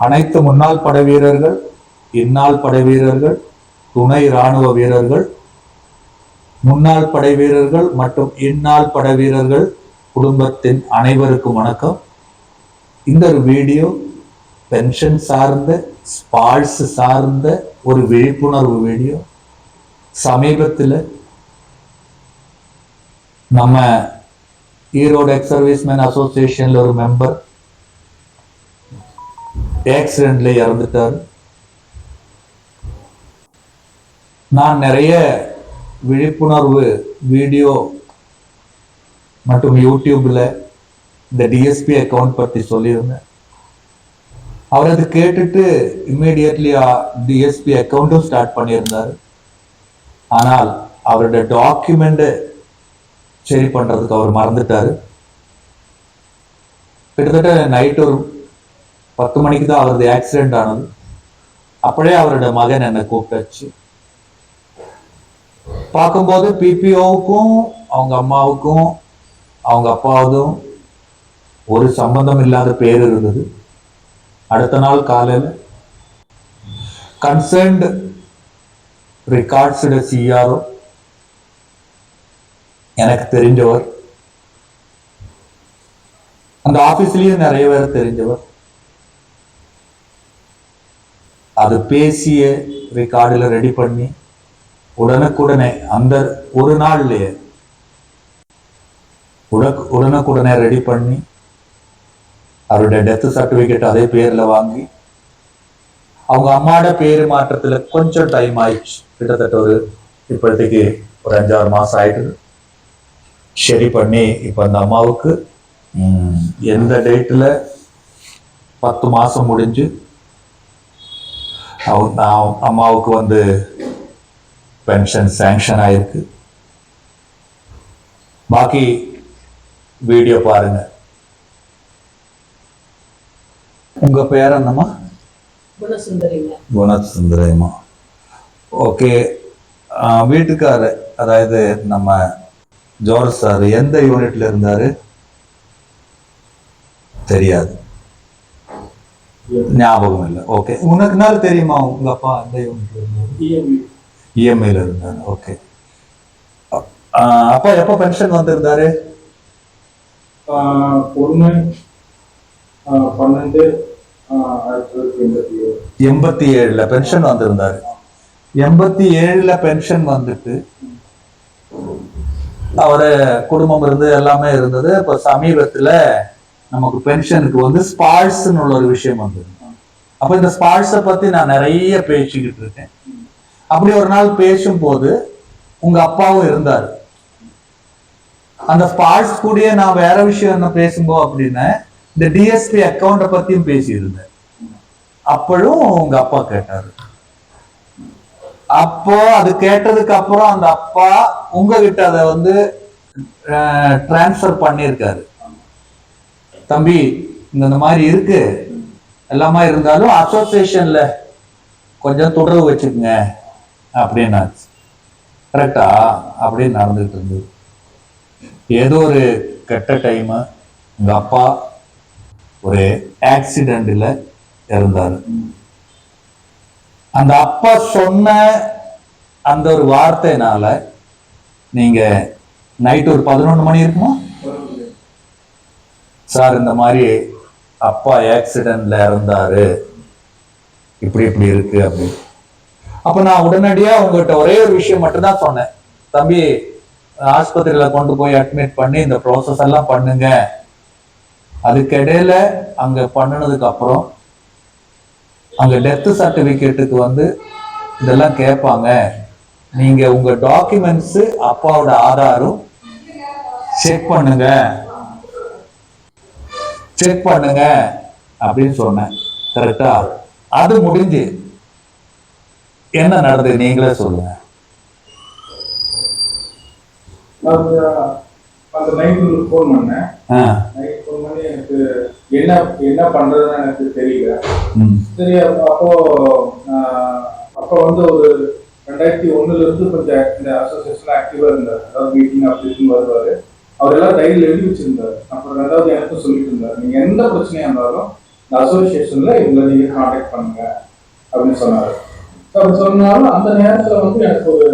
அனைத்து முன்னாள் படை வீரர்கள், இந்நாள் படை வீரர்கள், துணை இராணுவ வீரர்கள், முன்னாள் படை வீரர்கள் மற்றும் இந்நாள் படை வீரர்கள் குடும்பத்தின் அனைவருக்கும் வணக்கம். இந்த ஒரு வீடியோ பென்ஷன் சார்ந்த, ஸ்பால்ஸ் சார்ந்த ஒரு விழிப்புணர்வு வீடியோ. சமீபத்தில் நம்ம ஈரோடு எக்ஸ் சர்வீஸ்மேன் அசோசியேஷன்ல ஒரு மெம்பர் ஆக்சிடென்ட்ல இறந்துட்டார். நான் நிறைய விழிப்புணர்வு வீடியோ மற்றும் யூடியூப்ல இந்த டிஎஸ்பி அக்கௌண்ட் பற்றி சொல்லியிருந்தேன். அவர் அது கேட்டுட்டு இம்மீடியட்லி டிஎஸ்பி அக்கௌண்ட்டும் ஸ்டார்ட் பண்ணியிருந்தார். ஆனால் அவருடைய டாக்குமெண்ட் சரி பண்றதுக்கு அவர் மறந்துட்டாரு. கிட்டத்தட்ட நைட் ஒரு 10 மணிக்கு தான் அவரது ஆக்சிடென்ட் ஆனது. அப்படியே அவரோட மகன் என்னை கூப்பிட்டாச்சு. பார்க்கும்போது பிபிஓவுக்கும் அவங்க அம்மாவுக்கும் அவங்க அப்பாவுக்கும் ஒரு சம்பந்தம் இல்லாத பேர் இருந்தது. அடுத்த நாள் காலையில் கன்சர்ன்ட் ரெக்கார்ட்ஸோட சிஆர்ஓ, எனக்கு தெரிஞ்சவர், அந்த ஆபீஸ்லயும் நிறைய பேர் தெரிஞ்சவர், அது பேசிய ரெக்கார்டில் ரெடி பண்ணி உடனுக்குடனே அந்த ஒரு நாள்லயே உடனுக்குடனே ரெடி பண்ணி அவருடைய டெத் சர்டிபிகேட் அதே பேர்ல வாங்கி, அவங்க அம்மாவோட பேரு மாற்றத்துல கொஞ்சம் டைம் ஆயிடுச்சு. கிட்டத்தட்ட ஒரு இப்போதைக்கு ஒரு 5-6 மாசம் ஆயிடுது. சரி பண்ணி இப்ப அந்த அம்மாவுக்கு எந்த டேட்ல 10 மாசம் முடிஞ்சு அம்மாவுக்கு வந்து பென்ஷன் சாங்ஷன் ஆயிருக்கு. பாக்கி வீடியோ பாருங்க. உங்க பேர் என்னம்மா? குணசுந்தரிமா. ஓகே. வீட்டுக்காரர், அதாவது நம்ம ஜோர்ஜ் சார் எந்த யூனிட்ல இருந்தாரு? தெரியாது, ஞாபகம் இல்லை. ஓகே. உனக்கு நாள் தெரியுமா உங்க அப்பா எந்த யூனிட்ல இருந்தாரு? இஎம்ஐல இருந்தாரு. ஓகே. அப்பா எப்ப பென்ஷன் வந்திருந்தாரு? 87 பென்ஷன் வந்திருந்தாரு. 87 பென்ஷன் வந்துட்டு அவரு குடும்பம் இருந்து எல்லாமே இருந்தது. இப்ப சமீபத்துல நமக்கு பென்ஷனுக்கு வந்து ஸ்பால்ஸ்ன்னு உள்ள ஒரு விஷயம் வந்தது. அப்ப இந்த ஸ்பால்ஸை பத்தி நான் நிறைய பேசிக்கிட்டு இருக்கேன். அப்படி ஒரு நாள் பேசும்போது உங்க அப்பாவும் இருந்தாரு. அந்த ஸ்பால்ஸ் கூடயே நான் வேற விஷயம் என்ன பேசும்போது அப்படின்னா இந்த டிஎஸ்பி அக்கௌண்ட பத்தியும் பேசியிருந்தேன். அப்பழும் உங்க அப்பா கேட்டாரு. அப்போ அது கேட்டதுக்கு அப்புறம் அந்த அப்பா உங்ககிட்ட அதை வந்து டிரான்ஸ்பர் பண்ணியிருக்காரு. தம்பி இந்த மாதிரி இருக்கு, எல்லாமே இருந்தாலும் அசோசியேஷன்ல கொஞ்சம் தொடர்பு வச்சுக்கோங்க அப்படின்னாச்சு. கரெக்டா? அப்படின்னு நடந்துகிட்டு இருந்தது. ஏதோ ஒரு கெட்ட டைம் உங்க அப்பா ஒரு ஆக்சிடென்ட்ல இருந்தாரு. அந்த அப்பா சொன்ன அந்த ஒரு வார்த்தைனால நீங்க நைட் ஒரு 11 மணி இருக்குமா சார், இந்த மாதிரி அப்பா ஆக்சிடென்ட்ல இருந்தாரு, இப்படி இப்படி இருக்கு அப்படின்னு. அப்ப நான் உடனடியா உங்ககிட்ட ஒரே ஒரு விஷயம் மட்டும்தான் சொன்னேன். தம்பி, ஆஸ்பத்திரியில கொண்டு போய் அட்மிட் பண்ணி இந்த ப்ராசஸ் எல்லாம் பண்ணுங்க. அதுக்கிடையில அங்க பண்ணினதுக்கு அப்புறம் அங்க டெத் சர்டிபிகேட்டுக்கு வந்து இதெல்லாம் கேட்பாங்க. நீங்க உங்க டாக்குமெண்ட்ஸ் அப்பாவோட ஆதாரும் செக் பண்ணுங்க அப்படின்னு சொன்னேன். கரெக்டா? அது முடிஞ்சு என்ன நடந்தது நீங்களே சொல்லுங்க. அந்த நைட் ஃபோன் பண்ணேன். நைட் ஃபோன் பண்ணி எனக்கு என்ன பண்றதுன்னு எனக்கு தெரியல. சரி, அப்போ வந்து ஒரு 2001 இருந்து கொஞ்சம் இந்த அசோசியேஷன் ஆக்டிவா இருந்தார். அதாவது மீட்டிங் அப்படின்னு வருவாரு. அவர் எல்லாம் டைரியில் எழுதி வச்சிருந்தாரு. அப்புறம் ரெண்டாவது எனக்கும் சொல்லிட்டு இருந்தாரு, நீங்க எந்த பிரச்சனையா இருந்தாலும் அசோசியேஷன்ல இவங்களை நீங்க கான்டாக்ட் பண்ணுங்க அப்படின்னு சொன்னாரு. அப்படி சொன்னாலும் அந்த நேரத்துல வந்து எனக்கு ஒரு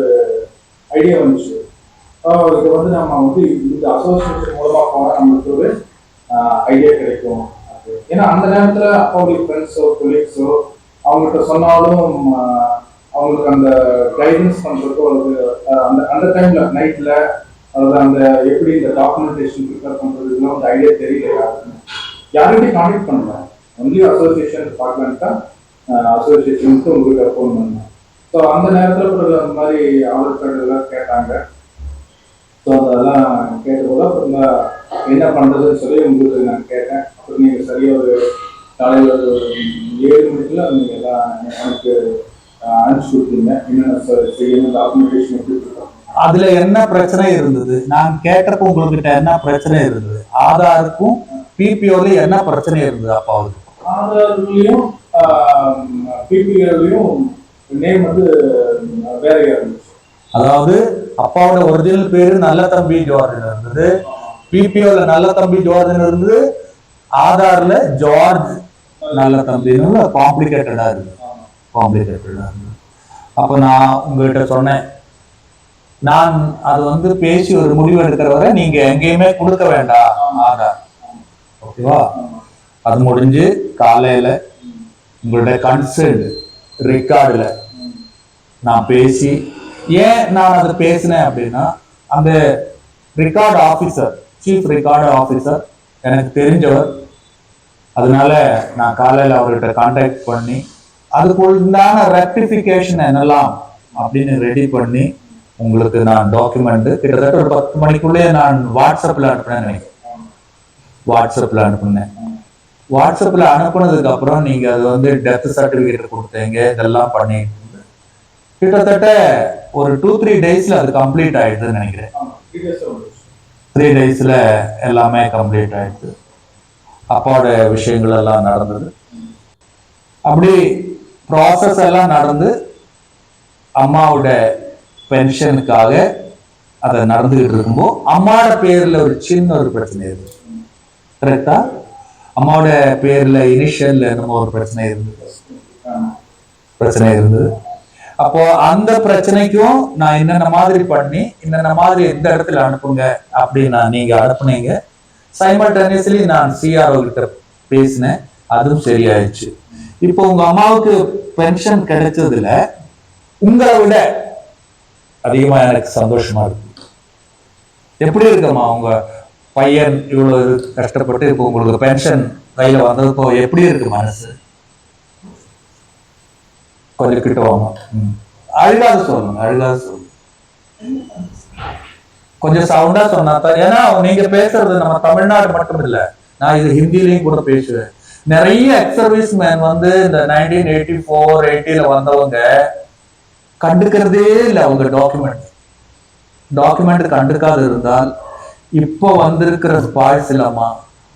ஐடியா வந்துச்சு. இது வந்து நம்ம வந்து இந்த அசோசியேஷன் மூலமா போனா நம்மளுக்கு ஒரு ஐடியா கிடைக்கும். ஏன்னா அந்த நேரத்துல அப்பாவுடைய ஃப்ரெண்ட்ஸோ கொலீக்ஸோ அவங்ககிட்ட சொன்னாலும் அவங்களுக்கு அந்த கைடன்ஸ் பண்றதுக்கோ அந்த அந்த டைம்ல நைட்ல அதாவது அந்த எப்படி இந்த டாக்குமெண்டேஷன் ப்ரிப்பேர் பண்றதுக்குலாம் அந்த ஐடியா தெரியல. யாருக்கிட்டையும் கான்டாக்ட் பண்ணல. ஒன்லி அசோசியேஷன் பார்க்கலான்ட்டா அசோசியேஷனுக்கு உங்களுக்கு ஃபோன் பண்ணேன். ஸோ அந்த நேரத்தில் ஒரு அந்த மாதிரி ஆதார் கார்டு எல்லாம் கேட்டாங்க. ஸோ அதெல்லாம் கேட்டபோது அப்புறம் என்ன பண்ணுறதுன்னு சொல்லி உங்களுக்கு நான் கேட்டேன். அப்புறம் நீங்கள் சரியாக ஒரு காலையில் ஒரு 7 மணிக்குள்ள நீங்கள் எல்லாம் எனக்கு அனுப்பிச்சு கொடுத்தீங்க. என்னென்ன செய்யணும், டாக்குமெண்டேஷன் எப்படி இருக்கோம். அதுல என்ன பிரச்சனை இருந்தது? நான் கேட்டப்ப உங்ககிட்ட என்ன பிரச்சனை இருந்தது? ஆதாருக்கும் பிபிஓல என்ன பிரச்சனை இருந்தது? அப்பாவுக்கு ஆதார்லயும் பிபிஓலயும் நேம் வந்து வேறையா இருந்துச்சு. அதாவது அப்பாவோட ஒரிஜினல் பேரு நல்ல தம்பி ஜார்ஜ் இருந்தது, பிபிஓல நல்ல தம்பி ஜார்ஜ் இருந்தது, ஆதார்ல ஜார்ஜ் நல்ல தம்பின்னு காம்ப்ளிகேட்டடா இருந்தது. அப்ப நான் உங்ககிட்ட சொன்னேன், நான் அது வந்து பேசி ஒரு முடிவு எடுக்கிற வரை நீங்க எங்கேயுமே கொடுக்க வேண்டாம் ஆதார், ஓகேவா? அது முடிஞ்சு காலையில உங்களுடைய கன்சர்ன் ரெக்கார்டுல நான் பேசி, ஏன் நான் அதை பேசினேன் அப்படின்னா, அந்த record officer, chief record officer எனக்கு தெரிஞ்சவர். அதனால நான் காலையில் அவர்கிட்ட கான்டாக்ட் பண்ணி அதுக்குள்ளான ரெக்டிஃபிகேஷன் என்னெல்லாம் அப்படின்னு ரெடி பண்ணி உங்களுக்கு நான் டாக்குமெண்ட் கிட்டத்தட்ட ஒரு 10 மணிக்குள்ளே நான் வாட்ஸ்அப்பில் அனுப்பினேன். வாட்ஸ்அப்பில் அனுப்புனதுக்கு அப்புறம் நீங்க அது வந்து டெத் சர்டிபிகேட் கொடுத்தீங்க, இதெல்லாம் பண்ணிட்டு கிட்டத்தட்ட ஒரு 2-3 டேஸ்ல அது கம்ப்ளீட் ஆயிடுதுன்னு நினைக்கிறேன். 3 டேஸ்ல எல்லாமே கம்ப்ளீட் ஆயிடுது. அப்பாவோட விஷயங்கள் எல்லாம் நடந்தது. அப்படி ப்ராசஸ் எல்லாம் நடந்து அம்மாவோட பென்ஷனுக்காக அதை நடந்துகிட்டு இருக்கும்போது அம்மாவோட பேர்ல ஒரு சின்ன ஒரு பிரச்சனை இருக்கு. கரெக்டா? அம்மாவோட பேர்ல இனிஷியல்ல என்னமோ ஒரு பிரச்சனை இருந்தது. அப்போ அந்த பிரச்சனைக்கும் நான் என்னென்ன மாதிரி பண்ணி என்னென்ன மாதிரி எந்த இடத்துல அனுப்புங்க அப்படின்னு நீங்க அனுப்புனீங்க. சைமல்டேனியஸ்லி நான் சிஆர்ஓ கிட்ட பேசினேன், அதுவும் சரியாயிடுச்சு. இப்போ உங்க அம்மாவுக்கு பென்ஷன் கிடைச்சதுல உங்களை விட அதிகமா எனக்கு சந்தோஷமா இருக்கு. எப்படி இருக்குமா உங்க பையன் இவ்வளவு கஷ்டப்பட்டு இப்போ உங்களுக்கு பென்ஷன் கையில வந்ததுப்போ எப்படி இருக்கு மனசு? கொஞ்சம் கிட்ட வாங்க. அழுகாத சொல்லுங்க. கொஞ்சம் சவுண்டா சொன்னாதான், ஏன்னா நீங்க பேசுறது நம்ம தமிழ்நாடு மட்டும் இல்ல, நான் இது ஹிந்திலையும் கூட பேசுவேன். நிறைய எக்ஸ் சர்வீஸ் மேன் வந்து இந்த 1984-80 வந்தவங்க கண்டுக்கிறதே இல்லை. அவங்க டாக்குமெண்ட் கண்டுக்காது இருந்தால் இப்போ வந்திருக்கிற ஸ்பாய்ஸ் இல்லாமா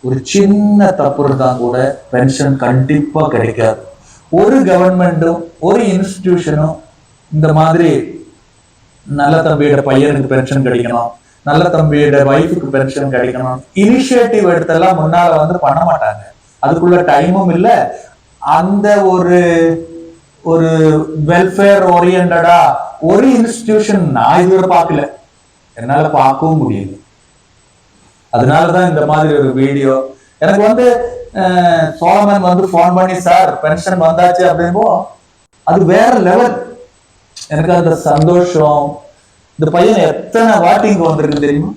ஒரு சின்ன தப்பு இருந்தா கூட பென்ஷன் கண்டிப்பா கிடைக்காது. ஒரு கவர்மெண்ட்டும் ஒரு இன்ஸ்டிடியூஷனும் இந்த மாதிரி நல்ல தம்பியோட பையனுக்கு பென்ஷன் கிடைக்கணும், நல்ல தம்பியோட வைஃபுக்கு பென்ஷன் கிடைக்கணும் இனிஷியேட்டிவ் எடுத்தெல்லாம் முன்னால வந்து பண்ண மாட்டாங்க. அதுக்குள்ள டைமும் இல்லை. அந்த ஒரு ஒரு வெல்ஃபேர் ஓரியன்டா ஒரு இன்ஸ்டிடியூஷன் நான் இதுவரை பார்க்கல, என்னால பார்க்கவும் முடியல. அதனாலதான் இந்த மாதிரி ஒரு வீடியோ எனக்கு வந்து சோழமன் வந்து போன் பண்ணி, சார் பென்ஷன் வந்தாச்சு அப்படின்போ அது வேற லெவல். எனக்கு அந்த சந்தோஷம். இந்த பையன் எத்தனை வாட்டி இங்க வந்திருக்கு தெரியுமா?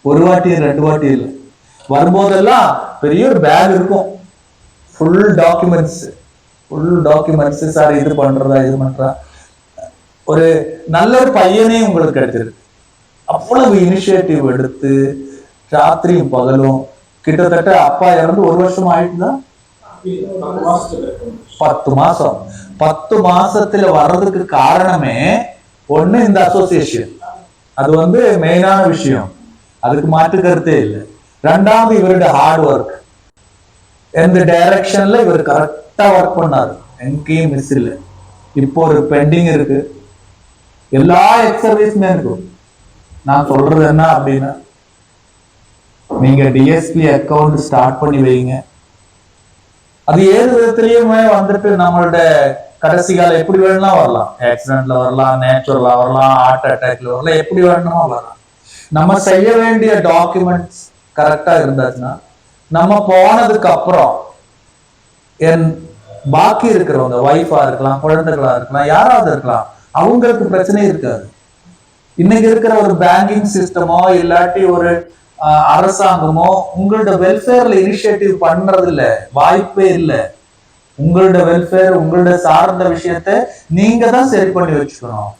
ஒரு வாட்டி 2 வாட்டி இல்லை. வரும்போதெல்லாம் பெரிய ஒரு பேக் இருக்கும், ஃபுல் டாக்குமெண்ட்ஸ். சார் இது பண்றா ஒரு நல்ல ஒரு பையனே உங்களுக்கு கிடைச்சிருக்கு. அவ்வளவு இனிஷியேட்டிவ் எடுத்து ராத்திரியும் பகலும், கிட்டத்தட்ட அப்பா இறந்து 1 வருஷம் ஆயிட்டுதான், 10 மாசம். 10 மாசத்துல வர்றதுக்கு காரணமே ஒண்ணு இந்த அசோசியேஷன், அது வந்து மெயினான விஷயம், அதுக்கு மாற்று கருத்தே இல்லை. 2வது இவருடைய ஹார்ட் ஒர்க். எந்த டைரக்ஷன்ல இவர் கரெக்டா ஒர்க் பண்ணாரு, எங்கேயும் மிஸ் இல்லை. இப்போ ஒரு பெண்டிங் இருக்கு எல்லா எக்ஸ் சர்வீஸ் மேனுக்கும். நான் சொல்றது என்ன அப்படின்னா, நீங்க டிஎஸ்பி அக்கௌண்ட் ஸ்டார்ட் பண்ணி வைங்க. அது ஏது விதத்திலயுமே வந்துட்டு நம்மளோட கடைசி காலம் எப்படி வேணும்னா வரலாம். ஆக்சிடென்ட்ல வரலாம், நேச்சுரலா வரலாம், ஹார்ட் அட்டாக்ல வரலாம், எப்படி வேணுமோ வரலாம். நம்ம செய்ய வேண்டிய டாக்குமெண்ட்ஸ் கரெக்டா இருந்தாச்சுன்னா நம்ம போனதுக்கு அப்புறம் என் பாக்கி இருக்கிறவங்க வைஃபா இருக்கலாம், குழந்தைகளா இருக்கலாம், யாராவது இருக்கலாம், அவங்களுக்கு பிரச்சனை இருக்காது. இன்னைக்கு இருக்கிற ஒரு பேங்கிங் சிஸ்டமோ இல்லாட்டி ஒரு அரசாங்கமோ உங்களோட வெல்ஃபேர்ல இனிஷியேட்டிவ் பண்றது இல்ல, வாய்ப்பே இல்லை. உங்களோட வெல்ஃபேர், உங்களோட சார்ந்த விஷயத்த நீங்க தான் சரி பண்ணி வச்சுக்கணும்.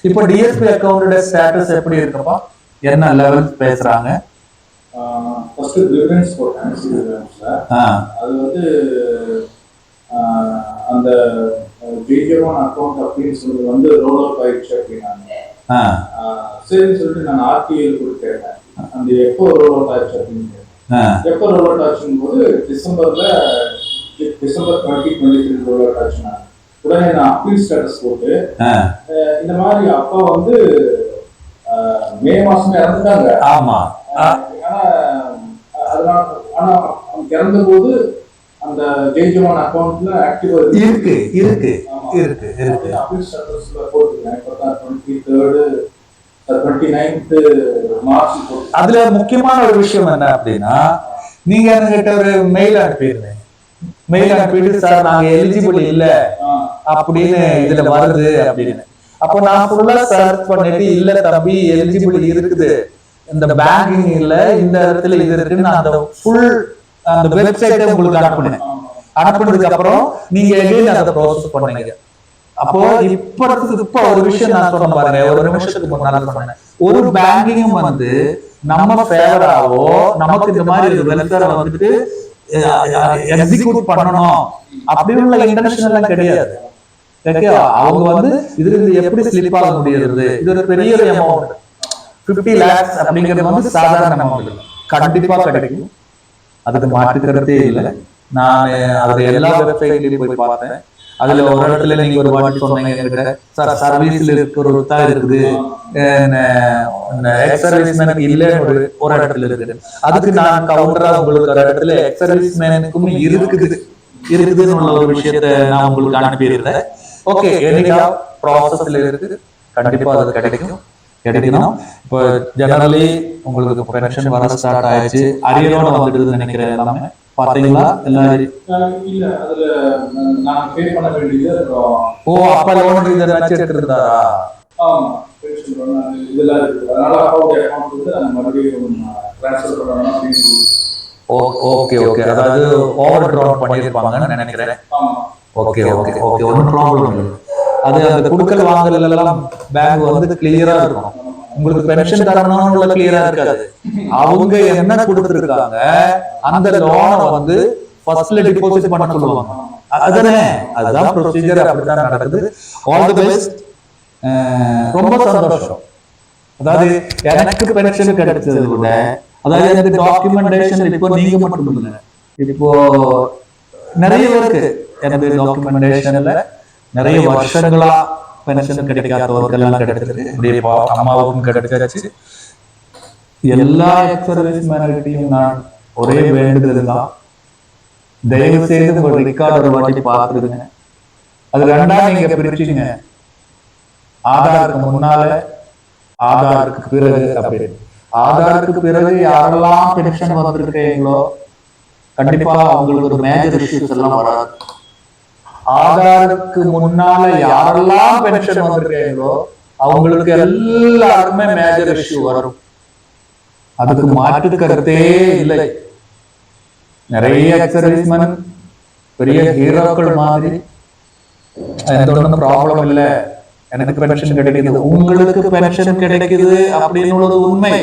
இப்போ டிஎஸ்பி அக்கௌண்டோட ஸ்டேட்டஸ் எப்படி இருக்கப்பா, என்ன லெவல் பேசுறாங்க? ஃபர்ஸ்ட் கிளியரன்ஸ் போட்டேன். அது வந்து அந்த ஜெயிக்கமான அக்கௌண்ட் அப்படின்னு சொல்லி வந்து ரோல் அவுட் ஆயிடுச்சு அப்படின்னாங்க. சரின்னு சொல்லிட்டு நான் ஆர்டிஐ கொடுத்தேன். அந்த எப்போ ரோல் அவுட் ஆயிடுச்சு அப்படின்னு எப்போ ரோல் அவுட் ஆச்சுன்னு போது டிசம்பர் 2023 ரோல் அவுட் ஆச்சுன்னா உடனே நான் அப்பீல் ஸ்டேட்டஸ் போட்டு இந்த மாதிரி அப்பா வந்து மே மாசமே இறந்துட்டாங்க. ஆமா. அதனால ஆனா இறந்த போது அந்த ஜெயிச்சமான அக்கௌண்ட்ல ஆக்டிவா இருக்கு இருக்கு இருக்கு இருக்கு. அப்பீல் ஸ்டேட்டஸ்ல போட்டுருக்கேன். இப்போ தான் 29th மார்ச். அதுல முக்கியமான ஒரு விஷயம் என்ன அப்படின்னா, நீங்க என்கிட்ட ஒரு மெயில் அனுப்பிடுங்க. மெயில் அனுப்பிட்டு சார் நாங்க எலிஜிபிள் இல்ல அப்படின்னு இதுல வருது அப்படின்னு. அப்போ நான் ஃபுல்லா சர்ச் பண்ணிட்டு இல்ல தம்பி எலிஜிபிள் இருக்குது, இந்த பேங்கிங் இல்ல, இந்த இடத்துல இது இருக்குன்னு நான் அந்த ஃபுல் அந்த வெப்சைட்டை உங்களுக்கு அனுப்புனேன். அனுப்புனதுக்கு அப்புறம் நீங்க எகைன் அதை ப்ராசஸ் பண்ணீங்க. அப்போ இப்ப ஒரு விஷயம் நான் சொன்ன பாருங்க, ஒரு நிமிஷத்துக்கு முன்னால சொன்னேன், ஒரு பேங்கிங்கும் வந்து நம்ம ஃபேவராவோ நமக்கு இந்த மாதிரி ஒரு வெல்ஃபேர் வந்துட்டு எக்ஸிக்யூட் பண்ணணும் அப்படின்னு உள்ள இன்டென்ஷன் எல்லாம் கிடையாது. அவங்க வந்து இதுல இருந்து எப்படி ஸ்லிப் ஆக முடியாது, இது ஒரு பெரிய அமௌண்ட். 50 lakhs அப்படிங்கிறது வந்து சாதாரண அமௌண்ட் கண்டிப்பா கிடைக்கும், அதுக்கு மாற்றுக்கிறதே இல்லை. நான் அதுல எல்லா வெப்சைட்லயும் போய் பார்த்தேன். அதுல ஒரு இடத்துல நீங்க ஒரு வாட்டி சொன்னீங்க சார் சர்வீஸ்ல இருக்கிற ஒரு தான் இருக்குது, எக்ஸ் சர்வீஸ்மேனுக்கு இல்லைன்னு ஒரு இடத்துல இருக்குது. அதுக்கு நான் கவுண்டரா உங்களுக்கு ஒரு இடத்துல எக்ஸ் சர்வீஸ்மேனுக்கும் இருக்குதுன்னு உள்ள ஒரு விஷயத்த நான் உங்களுக்கு அனுப்பியிருந்தேன். ஓகே, என்னைக்கா ப்ராசஸ்ல இருக்கு, கண்டிப்பா அது கிடைக்கணும். இப்போ ஜெனரலி உங்களுக்கு பென்ஷன் வர ஸ்டார்ட் ஆயிடுச்சு, அரியரோட வந்துடுதுன்னு நினைக்கிறேன். எல்லாமே பாத்தீங்களா எல்லாரும்? இல்ல, அதுல நான் பே பண்ண வேண்டியது. ஓ, அப்ப லோன் இத வச்சு எடுத்துட்டாரா? ஆமா, பென்ஷன் லோன் இதெல்லாம் இருக்கு. அதனால அக்கவுண்ட் அக்கவுண்ட் வந்து நான் மறுபடியும் ட்ரான்ஸ்ஃபர் பண்ணனும் அப்படின்னு. ஓகே, அதாவது ஓவர் டிராப் பண்ணிருப்பாங்கன்னு நினைக்கிறேன். ஓகே, ஒன்றும் ப்ராப்ளம் இல்லை. அது அந்த குடுக்கல் வாங்கல எல்லாம் பேங்க் வந்து கிளியரா இருக்கும். உங்களுக்கு பென்ஷன் தரணும்னு கிளியரா இருக்காது. அவங்க என்ன கொடுத்துருக்காங்க அந்த லோனை வந்து ஃபர்ஸ்ட்ல டிபாசிட் பண்ண சொல்லுவாங்க. அதுதான் ப்ரொசீஜர், அப்படித்தான் நடக்குது. All the best. ரொம்ப சந்தோஷம். அதாவது எனக்கு பென்ஷன் கிடைச்சது கூட, அதாவது இந்த டாக்குமெண்டேஷன் இப்போ நீங்க மட்டும் இல்லை, இப்போ நிறைய பேருக்கு எனது டாக்குமெண்டேஷன்ல நிறைய வருஷங்களா பென்ஷன் கிடைக்காதவர்கள் எல்லாம் கிடைச்சிருக்கு. அம்மாவுக்கும் கிடைச்சாச்சு. எல்லா எக்ஸ் சர்வீஸ்மேன்கிட்டையும் நான் ஒரே வேண்டுதல் தான், தயவு செய்து உங்க ரெக்கார்ட் ஒரு வாட்டி பார்த்துருங்க. அது ரெண்டா நீங்க பிரிச்சுங்க, ஆதாருக்கு முன்னால ஆதாருக்கு பிறகு அப்படின்னு. ஆதாருக்கு பிறகு யாரெல்லாம் பென்ஷன் வந்திருக்கீங்களோ கண்டிப்பா அவங்களுக்கு ஒரு மேஜர் இஷ்யூஸ் எல்லாம் வராது. ஆதாருக்கு முன்னால யாரெல்லாம் பென்ஷன் வந்திருக்கீங்களோ அவங்களுக்கு எல்லாருமே மேஜர் இஷ்யூ வரும். அதுக்கு மாற்று கருத்தே இல்லை. நிறைய சர்வீஸ்மேன் பெரிய ஹீரோக்கள் மாதிரி எந்த ஒன்றும் ப்ராப்ளம் இல்லை, எனக்கு பென்ஷன் கிடைக்குது, உங்களுக்கு பென்ஷன் கிடைக்குது அப்படின்னு உண்மை.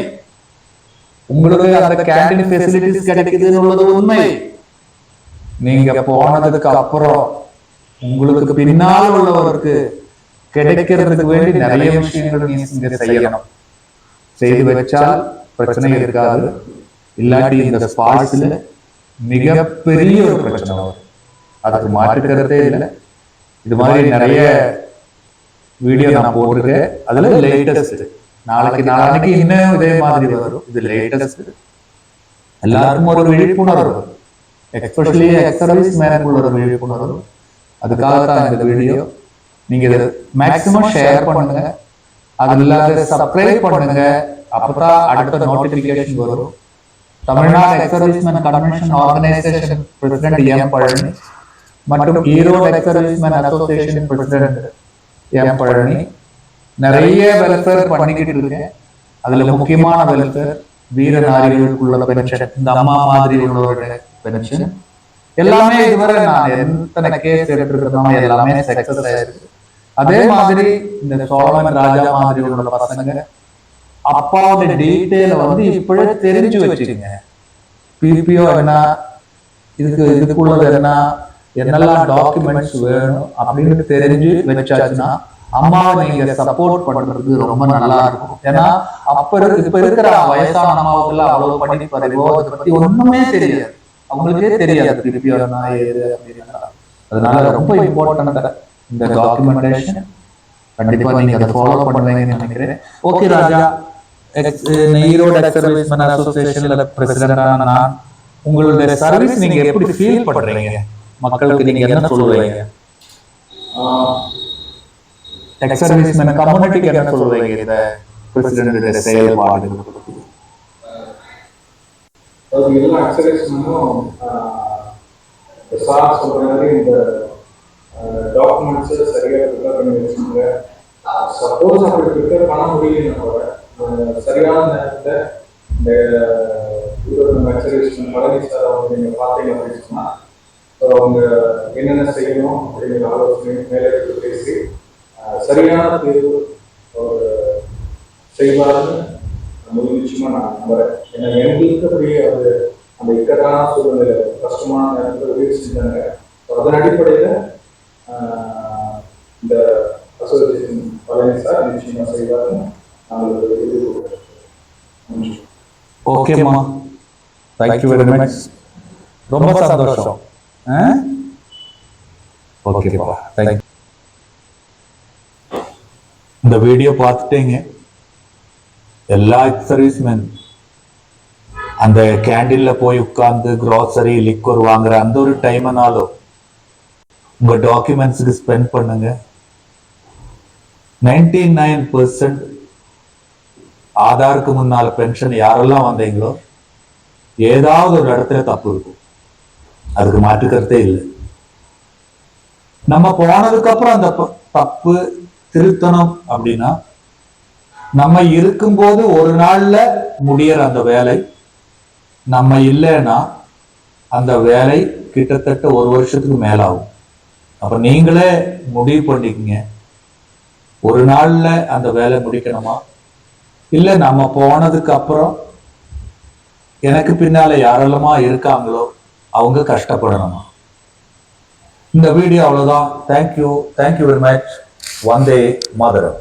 உங்களுக்கு அந்த கேண்டீன் ஃபெசிலிட்டிஸ் கிடைக்குதுன்னு உண்மை. நீங்க போனதுக்கு அப்புறம் உங்களுக்கு பின்னால் உள்ளவருக்கு கிடைக்கிறதுக்கு வேண்டி நிறைய விஷயங்கள் நீங்க செய்யணும். செய்து வச்சால் பிரச்சனை இருக்காது. இல்லாட்டி இந்த ஸ்பாட்ஸ்ல மிகப்பெரிய ஒரு பிரச்சனை வரும். அதுக்கு மாற்றுக்கிறதே இல்லை. இது மாதிரி நிறைய வீடியோ நான் போட்டிருக்கேன். அதுல லேட்டஸ்ட் நாளைக்கு இன்னும் இதே மாதிரி வரும். இது லேட்டஸ்ட். எல்லாருக்கும் ஒரு விழிப்புணர்வு. எஸ்பெஷலி எக்ஸர்வீஸ் மேனுக்குள்ள ஒரு விழிப்புணர்வு. அதுக்காக தான் இந்த வீடியோ. நீங்க இதை மேக்ஸிமம் ஷேர் பண்ணுங்க, அது இல்லாத சப்ஸ்கிரைப் பண்ணுங்க. அப்பதான் அடுத்த நோட்டிபிகேஷன் வரும். Tamil Nadu ex serviceman convention organisation president M Palani மற்றும் Erode ex serviceman association president M Palani நிறைய வெல்ஃபேர் பண்ணிக்கிட்டு இருக்கேன். அதுல முக்கியமான வெல்ஃபேர் வீர நாரிகளுக்குள்ள பென்ஷன், இந்த அம்மா மாதிரி உள்ளவருடைய பென்ஷன் எல்லாமே இதுவரை நான் எத்தனை கேஸ் எடுத்துருக்கிறோமோ எல்லாமே சக்சஸ் ஆயிருக்கு. அதே மாதிரி இந்த சோழமன் ராஜா மாதிரி உள்ள பசங்க அப்பாவோட டீட்டெயில வந்து இப்பவே தெரிஞ்சு வச்சுக்கோங்க. பிபிஓ என்ன, இதுக்குள்ளது என்ன, என்னெல்லாம் டாக்குமெண்ட்ஸ் வேணும் அப்படின்னு தெரிஞ்சு வச்சாச்சுன்னா அம்மாவை நீங்க சப்போர்ட் பண்றதுக்கு ரொம்ப நல்லா இருக்கும். ஏன்னா இப்ப இருக்கிற வயசான அம்மாவுக்குலாம் அவ்வளவு படிப்பு அறிவோ அதை பத்தி ஒண்ணுமே தெரியாது, அவங்களுக்கே தெரியாது பிபிஓ ஏது அப்படின்னா. அதனால ரொம்ப இம்பார்ட்டன்ட் இந்த டாக்குமெண்டேஷன். கண்டிப்பா நீங்க அதை ஃபாலோ பண்ணுவீங்கன்னு நினைக்கிறேன். ஓகே ராஜா, ஈரோடு எக்ஸர்வீஸ்மேன் அசோசியேஷன்ல பிரசிடென்டான நான், உங்களுடைய சர்வீஸ் நீங்க எப்படி ஃபீல் பண்றீங்க? மக்களுக்கு நீங்க என்ன சொல்லுவீங்க? எக்ஸர்வீஸ்மேன் கம்யூனிட்டிக்கு என்ன சொல்லுவீங்க இந்த பிரசிடென்ட் செயல்பாடுகளை பத்தி? எல்லா எக்ஸர்வீஸ்மேனும் சார் சொல்ற மாதிரி இந்த டாக்குமெண்ட்ஸ் சரியாக ப்ரிப்பேர் பண்ணி வச்சுக்கோங்க. சப்போஸ் அப்படி ப்ரிப்பேர் பண்ண முடியலன்னா கூட சரியான நேரத்தில் இந்த எக்ஸர்வீஸ்மேன் பழனி சார் அவங்க நீங்கள் பார்த்தீங்க அப்படின்னு சொன்னால் அவங்க என்னென்ன செய்யணும் அப்படிங்கிற ஆலோசனை மேலே பேசி சரியான தீர்வு ஒரு செய்வார்னு நிச்சயமாக நான் நம்புறேன். ஏன்னா எங்களுக்கு அப்படியே அது அந்த இக்கட்டான சூழ்நிலை கஷ்டமான நேரத்தில் உதவி செஞ்சாங்க. அதன் அடிப்படையில் இந்த அசோசியேஷன் பழனி சார் நிச்சயமாக செய்வார்னு நாங்கள் இது கொடுக்குறோம். ஓகேம்மா, தேங்க்யூ வெரி மச். ரொம்ப சந்தோஷம். ஓகேப்பா, தேங்க்யூ. இந்த வீடியோ பார்த்துட்டீங்க. எல்லா சர்வீஸ்மேன் அந்த கேண்டீன்ல போய் உட்கார்ந்து கிராசரி லிக்வர் வாங்குற அந்த ஒரு டைம்னாலும் உங்க டாக்குமெண்ட்ஸுக்கு ஸ்பெண்ட் பண்ணுங்க. 99% ஆதாருக்கு முன்னால பென்ஷன் யாரெல்லாம் வந்தீங்களோ ஏதாவது ஒரு இடத்துல தப்பு இருக்கும், அதுக்கு மாற்றுக்கிறதே இல்லை. நம்ம போனதுக்கு அப்புறம் அந்த தப்பு திருத்தணும் அப்படின்னா நம்ம இருக்கும்போது ஒரு நாள்ல முடியற அந்த வேலை, நம்ம இல்லைன்னா அந்த வேலை கிட்டத்தட்ட ஒரு வருஷத்துக்கு மேலாகும். அப்ப நீங்களே முடிவு பண்ணிக்கங்க, ஒரு நாள்ல அந்த வேலை முடிக்கணுமா, இல்லை நம்ம போனதுக்கு அப்புறம் எனக்கு பின்னால யாரெல்லாம் இருக்காங்களோ அவங்க கஷ்டப்படணுமா. இந்த வீடியோ அவ்வளவுதான். Thank you very much. Vande Mataram.